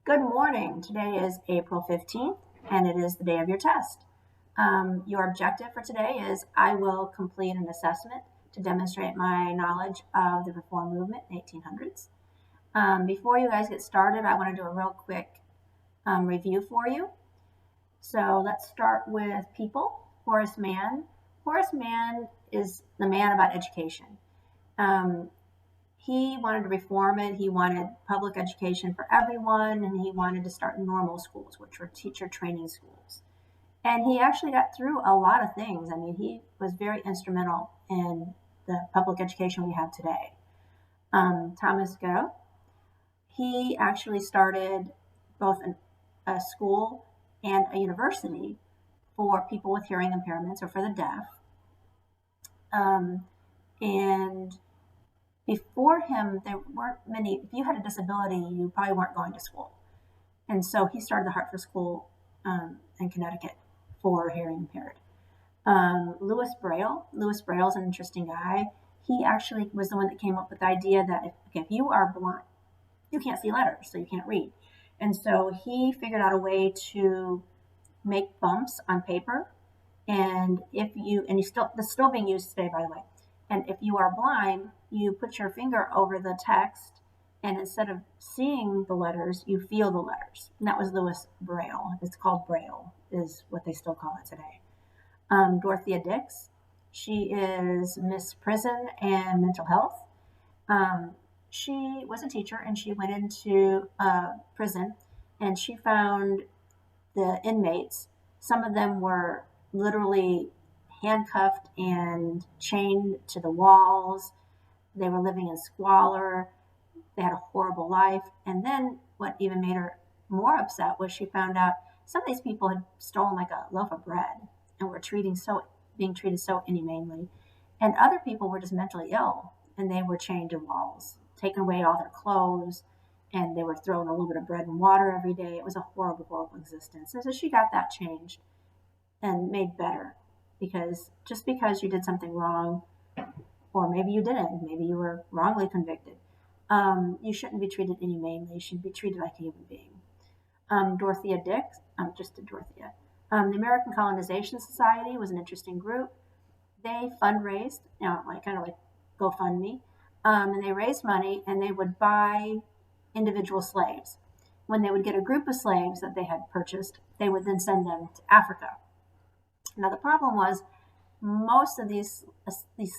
Good morning. Today is April 15th, and it is the day of your test. Your objective for today is I will complete an assessment to demonstrate my knowledge of the Reform movement in 1800s. Before you guys get started, I want to do a real quick review for you. So let's start with people. Horace Mann. Horace Mann is the man about education. He wanted to reform it. He wanted public education for everyone, and he wanted to start normal schools, which were teacher training schools. And he actually got through a lot of things. I mean, he was very instrumental in the public education we have today. Thomas Go, he actually started both a school and a university for people with hearing impairments or for the deaf. And before him, there weren't many. If you had a disability, you probably weren't going to school. And so he started the Hartford School in Connecticut for hearing impaired. Louis Braille. Louis Braille is an interesting guy. He actually was the one that came up with the idea that if you are blind, you can't see letters, so you can't read. And so he figured out a way to make bumps on paper. And that's still being used today, by the way. And if you are blind, you put your finger over the text, and instead of seeing the letters, you feel the letters. And that was Louis Braille. It's called Braille, is what they still call it today. Dorothea Dix, she is Miss Prison and Mental Health. She was a teacher, and she went into prison, and she found the inmates. Some of them were literally handcuffed and chained to the walls. They were living in squalor. They had a horrible life. And then what even made her more upset was she found out some of these people had stolen like a loaf of bread and were being treated so inhumanely. And other people were just mentally ill, and they were chained to walls, taking away all their clothes, and they were thrown a little bit of bread and water every day. It was a horrible, horrible existence. And so she got that changed and made better. Because just because you did something wrong, or maybe you didn't, maybe you were wrongly convicted, you shouldn't be treated inhumanely. You should be treated like a human being. Dorothea Dix, just to Dorothea. The American Colonization Society was an interesting group. They fundraised, kind of like GoFundMe, and they raised money, and they would buy individual slaves. When they would get a group of slaves that they had purchased, they would then send them to Africa. Now, the problem was most of these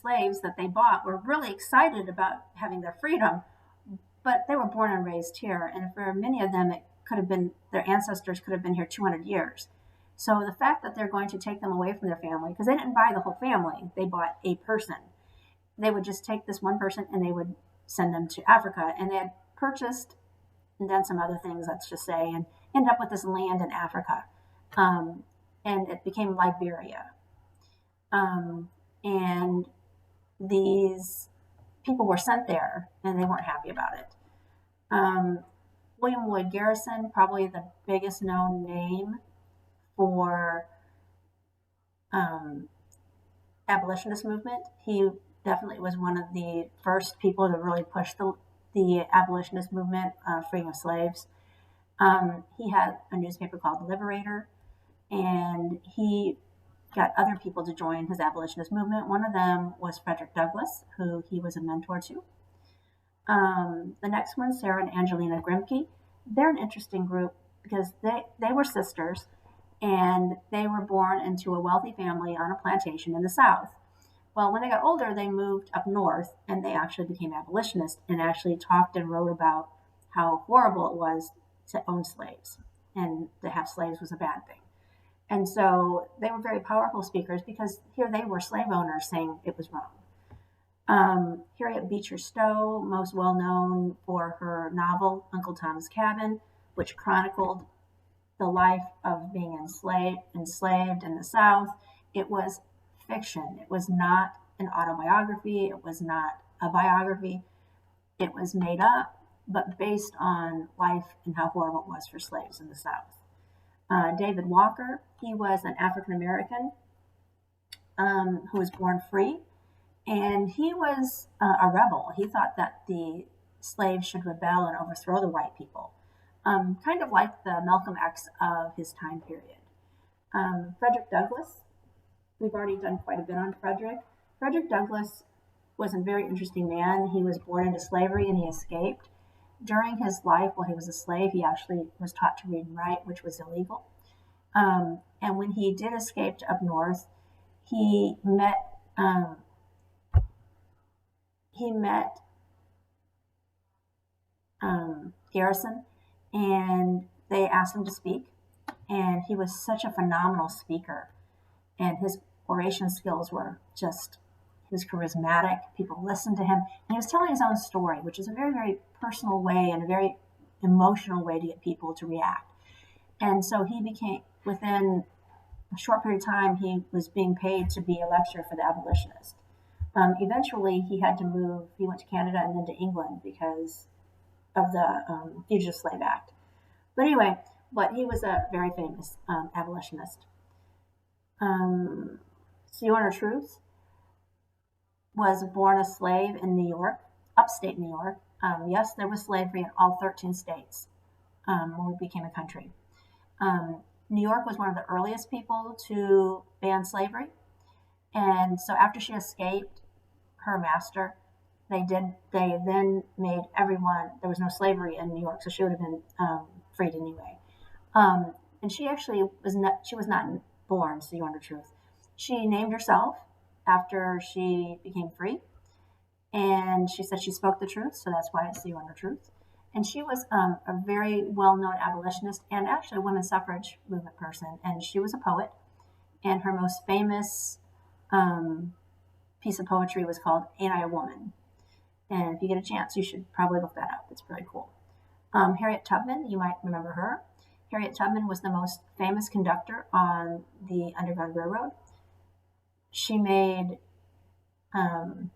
slaves that they bought were really excited about having their freedom, but they were born and raised here. And for many of them, it could have been their ancestors could have been here 200 years. So the fact that they're going to take them away from their family, because they didn't buy the whole family, they bought a person. They would just take this one person and they would send them to Africa. And they had purchased and done some other things, let's just say, and end up with this land in Africa. And it became Liberia. And these people were sent there, and they weren't happy about it. William Lloyd Garrison, probably the biggest known name for abolitionist movement. He definitely was one of the first people to really push the abolitionist movement, freeing of slaves. He had a newspaper called The Liberator, and he got other people to join his abolitionist movement. One of them was Frederick Douglass, who he was a mentor to. The next one, Sarah and Angelina Grimke. They're an interesting group because they were sisters, and they were born into a wealthy family on a plantation in the South. Well, when they got older, they moved up north, and they actually became abolitionists and actually talked and wrote about how horrible it was to own slaves, and to have slaves was a bad thing. And so they were very powerful speakers because here they were slave owners saying it was wrong. Harriet Beecher Stowe, most well known for her novel Uncle Tom's Cabin, which chronicled the life of being enslaved in the South. It was fiction. It was not an autobiography. It was not a biography. It was made up, but based on life and how horrible it was for slaves in the South. David Walker, he was an African American who was born free, and he was a rebel. He thought that the slaves should rebel and overthrow the white people. kind of like the Malcolm X of his time period. Frederick Douglass, we've already done quite a bit on Frederick. Frederick Douglass was a very interesting man. He was born into slavery and he escaped. During his life, while he was a slave, he actually was taught to read and write, which was illegal. And when he did escape up north, he met Garrison, and they asked him to speak. And he was such a phenomenal speaker, and his oration skills were just, he was charismatic. People listened to him. And he was telling his own story, which is a very, very personal way and a very emotional way to get people to react. And so he became, within a short period of time, he was being paid to be a lecturer for the abolitionists. Eventually, he had to move. He went to Canada and then to England because of the Fugitive Slave Act. But anyway, he was a very famous abolitionist. Sojourner Truth was born a slave in New York, upstate New York. Yes, there was slavery in all 13 states when we became a country. New York was one of the earliest people to ban slavery. And so after she escaped her master, they then made everyone, there was no slavery in New York, so she would have been freed anyway. And she actually was not born Sojourner Truth. She named herself after she became free, and she said she spoke the truth, so that's why it's Sojourner Truth. And she was a very well-known abolitionist and actually a women's suffrage movement person, and she was a poet, and her most famous piece of poetry was called Ain't I a Woman? And if you get a chance, you should probably look that up. It's really cool. Harriet Tubman, you might remember her. Harriet Tubman was the most famous conductor on the Underground Railroad. She made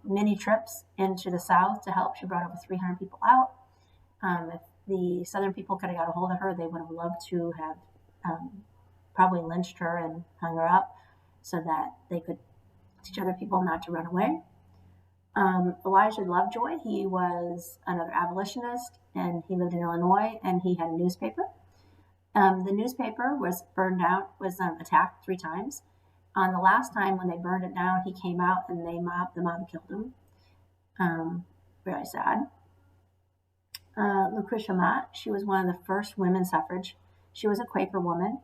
many trips into the South to help. She brought over 300 people out. If the Southern people could have got a hold of her, they would have loved to have probably lynched her and hung her up so that they could teach other people not to run away. Elijah Lovejoy, he was another abolitionist, and he lived in Illinois, and he had a newspaper. The newspaper was burned out, was attacked 3 times. On the last time when they burned it down, he came out and the mob killed him. Very sad. Lucretia Mott, she was one of the first women suffrage. She was a Quaker woman,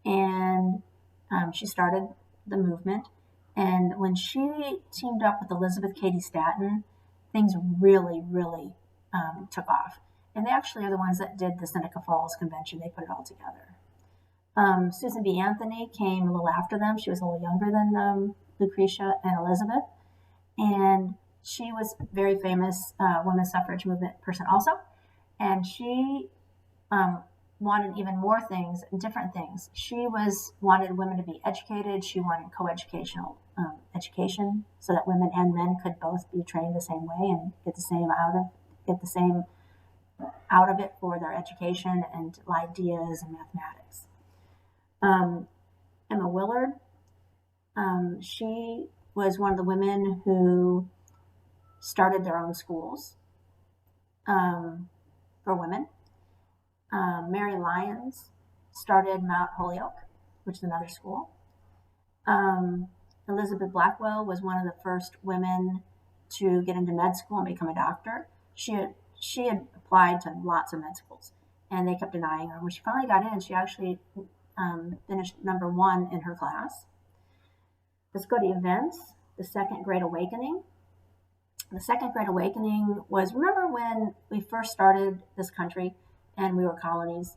and she started the movement. And when she teamed up with Elizabeth Cady Stanton, things really, really took off. And they actually are the ones that did the Seneca Falls Convention. They put it all together. Susan B. Anthony came a little after them. She was a little younger than Lucretia and Elizabeth. And she was a very famous women's suffrage movement person also. And she wanted even more things, different things. She wanted women to be educated. She wanted coeducational education so that women and men could both be trained the same way and get the same out of it for their education and ideas and mathematics. Emma Willard, she was one of the women who started their own schools for women. Mary Lyons started Mount Holyoke, which is another school. Elizabeth Blackwell was one of the first women to get into med school and become a doctor. She had applied to lots of med schools, and they kept denying her. When she finally got in, she actually finished number 1 in her class. Let's go to events. The Second Great Awakening. The Second Great Awakening was, remember when we first started this country and we were colonies?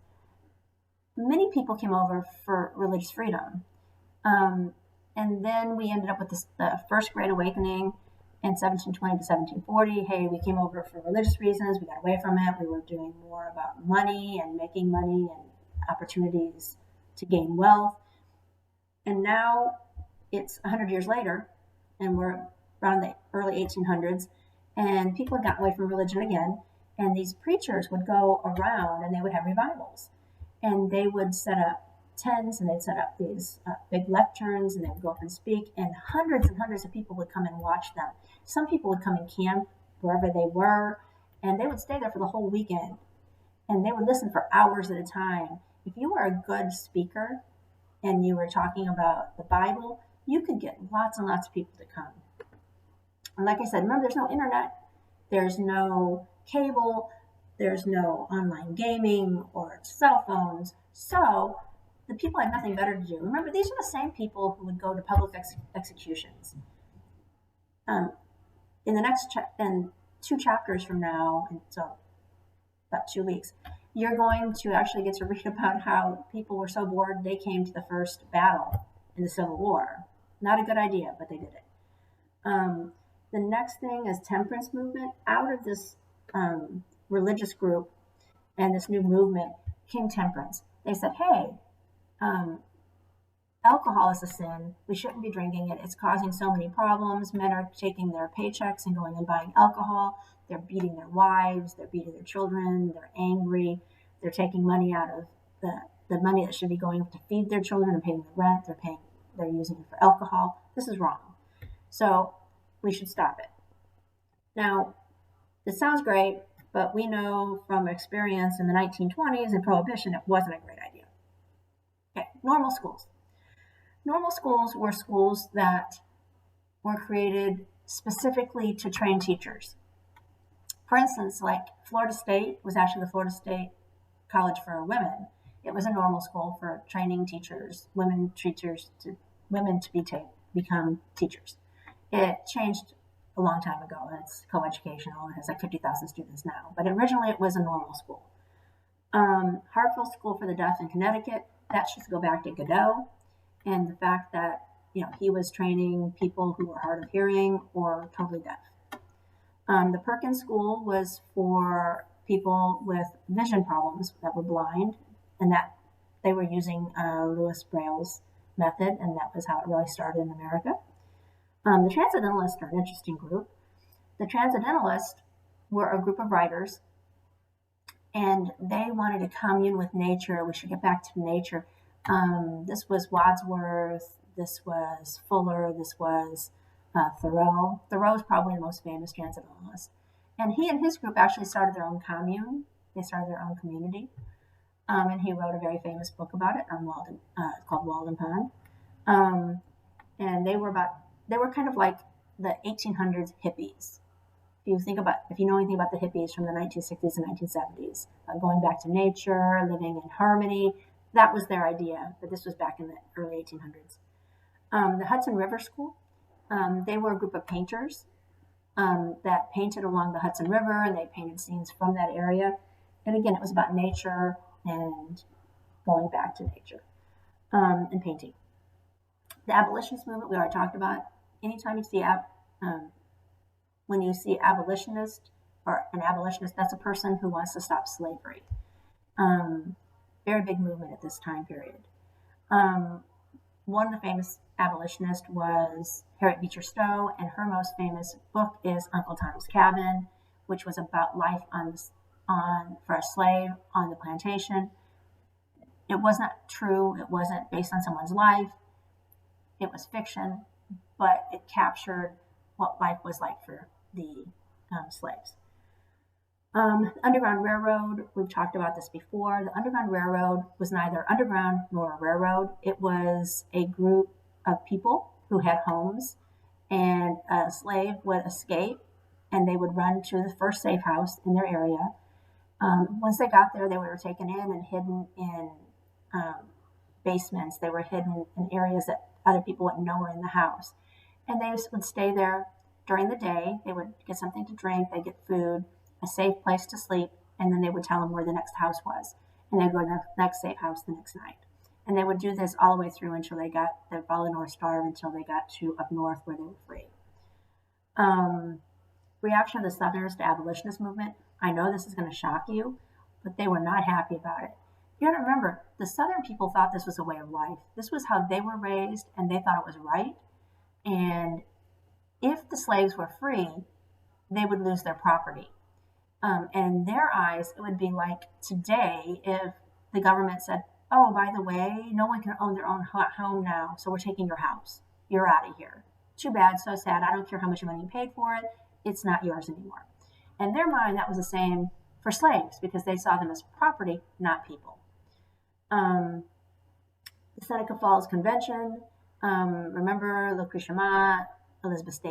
Many people came over for religious freedom. And then we ended up with the First Great Awakening in 1720 to 1740. Hey, we came over for religious reasons. We got away from it. We were doing more about money and making money and opportunities to gain wealth. And now it's 100 years later, and we're around the early 1800s, and people had gotten away from religion again. And these preachers would go around and they would have revivals. And they would set up tents and they'd set up these big lecterns and they would go up and speak. And hundreds of people would come and watch them. Some people would come and camp wherever they were, and they would stay there for the whole weekend. and they would listen for hours at a time. If you were a good speaker and you were talking about the Bible, you could get lots and lots of people to come. And like I said, remember, there's no internet, there's no cable, there's no online gaming or cell phones. So the people had nothing better to do. Remember, these are the same people who would go to public executions. In the next in 2 chapters from now, and so about 2 weeks, you're going to actually get to read about how people were so bored they came to the first battle in the Civil War. Not a good idea, but they did it. The next thing is temperance movement. Out of this religious group and this new movement came temperance. They said, hey, alcohol is a sin. We shouldn't be drinking it. It's causing so many problems. Men are taking their paychecks and going and buying alcohol. They're beating their wives. They're beating their children. They're angry. They're taking money out of the money that should be going to feed their children and paying the rent. They're using it for alcohol. This is wrong. So we should stop it. Now, it sounds great, but we know from experience in the 1920s and Prohibition, it wasn't a great idea. Okay, normal schools. Normal schools were schools that were created specifically to train teachers. For instance, like Florida State was actually the Florida State College for Women. It was a normal school for training teachers, women to become teachers. It changed a long time ago, and it's coeducational. It has like 50,000 students now, but originally it was a normal school. Hartfield School for the Deaf in Connecticut, that should go back to Godot, and the fact that he was training people who were hard of hearing or totally deaf. The Perkins School was for people with vision problems that were blind, and that they were using Louis Braille's method, and that was how it really started in America. The Transcendentalists are an interesting group. The Transcendentalists were a group of writers, and they wanted to commune with nature. We should get back to nature. This was Wadsworth, this was Fuller, this was Thoreau. Thoreau is probably the most famous Transcendentalist. And he and his group actually started their own commune. They started their own community. And he wrote a very famous book about it called Walden Pond. And they were kind of like the 1800s hippies. If you know anything about the hippies from the 1960s and 1970s, going back to nature, living in harmony, that was their idea. But this was back in the early 1800s. The Hudson River School, they were a group of painters that painted along the Hudson River, and they painted scenes from that area. And again, it was about nature and going back to nature and painting. The abolitionist movement we already talked about. Anytime you see when you see abolitionist or an abolitionist, that's a person who wants to stop slavery. Very big movement at this time period. One of the famous abolitionists was Harriet Beecher Stowe, and her most famous book is Uncle Tom's Cabin, which was about life for a slave on the plantation. It was not true. It wasn't based on someone's life. It was fiction, but it captured what life was like for the slaves. Underground Railroad, we've talked about this before. The Underground Railroad was neither underground nor a railroad. It was a group of people who had homes, and a slave would escape, and they would run to the first safe house in their area. Once they got there, they were taken in and hidden in basements. They were hidden in areas that other people wouldn't know were in the house. And they would stay there during the day. They would get something to drink, they'd get food, a safe place to sleep, and then they would tell them where the next house was. And they'd go to the next safe house the next night. And they would do this all the way through until they'd follow the North Star until they got to up north where they were free. Reaction of the Southerners to abolitionist movement. I know this is going to shock you, but they were not happy about it. You got to remember, the Southern people thought this was a way of life. This was how they were raised, and they thought it was right. And if the slaves were free, they would lose their property. And in their eyes, it would be like today if the government said, oh, by the way, no one can own their own home now, so we're taking your house. You're out of here. Too bad, so sad. I don't care how much money you paid for it. It's not yours anymore. In their mind, that was the same for slaves because they saw them as property, not people. The Seneca Falls Convention, remember Lucretia Mott, Elizabeth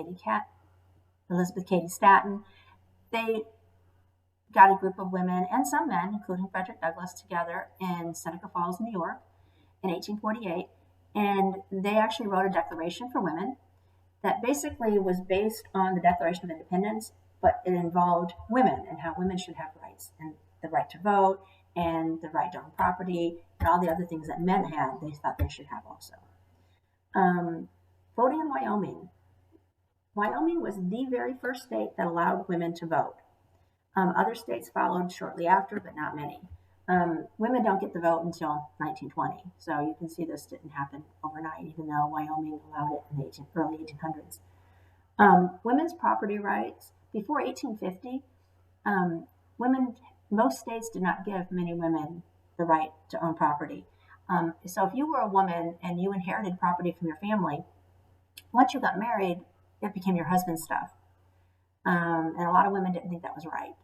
Cady Stanton, they got a group of women and some men, including Frederick Douglass, together in Seneca Falls, New York in 1848, and they actually wrote a declaration for women that basically was based on the Declaration of Independence, but it involved women and how women should have rights and the right to vote and the right to own property and all the other things that men had, they thought they should have also. Voting in Wyoming. Wyoming was the very first state that allowed women to vote. Other states followed shortly after, but not many. Women don't get the vote until 1920, so you can see this didn't happen overnight, even though Wyoming allowed it in the early 1800s. Women's property rights. Before 1850, most states did not give many women the right to own property. So if you were a woman and you inherited property from your family, once you got married, it became your husband's stuff. And a lot of women didn't think that was right,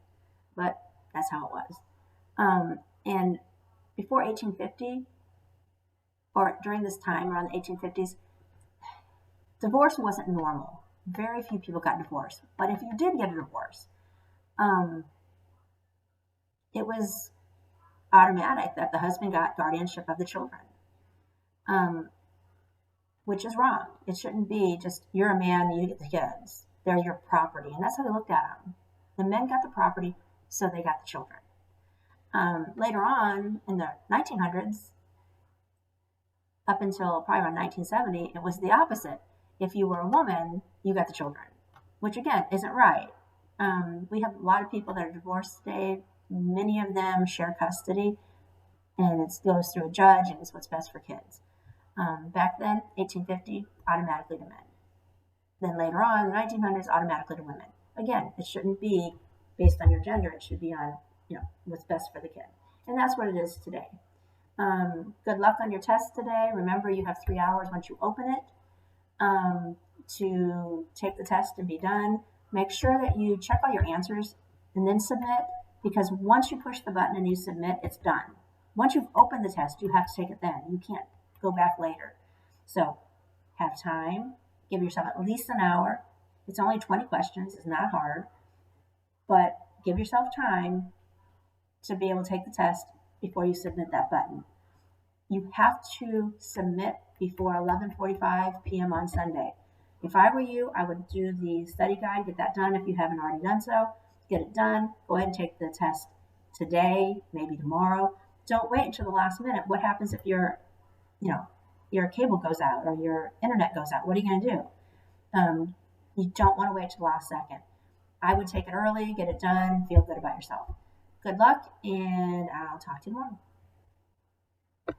but that's how it was. And before 1850, or during this time around the 1850s, divorce wasn't normal. Very few people got divorced. But if you did get a divorce, it was automatic that the husband got guardianship of the children, which is wrong. It shouldn't be just, you're a man, you get the kids. They're your property. And that's how they looked at them. The men got the property, so they got the children. Later on, in the 1900s, up until probably around 1970, it was the opposite. If you were a woman, you got the children, which again isn't right. We have a lot of people that are divorced today. Many of them share custody, and it goes through a judge, and it's what's best for kids. Back then, 1850, automatically to men. Then later on, the 1900s, automatically to women. Again, it shouldn't be based on your gender. It should be on, what's best for the kid. And that's what it is today. Good luck on your test today. Remember, you have 3 hours once you open it to take the test and be done. Make sure that you check all your answers and then submit, because once you push the button and you submit, it's done. Once you've opened the test, you have to take it then. You can't go back later. So have time. Give yourself at least an hour. It's only 20 questions. It's not hard. But give yourself time to be able to take the test before you submit that button. You have to submit before 11:45 p.m. on Sunday. If I were you, I would do the study guide, get that done if you haven't already done so. Get it done. Go ahead and take the test today, maybe tomorrow. Don't wait until the last minute. What happens if your cable goes out or your internet goes out? What are you going to do? You don't want to wait till the last second. I would take it early, get it done, feel good about yourself. Good luck, and I'll talk to you tomorrow.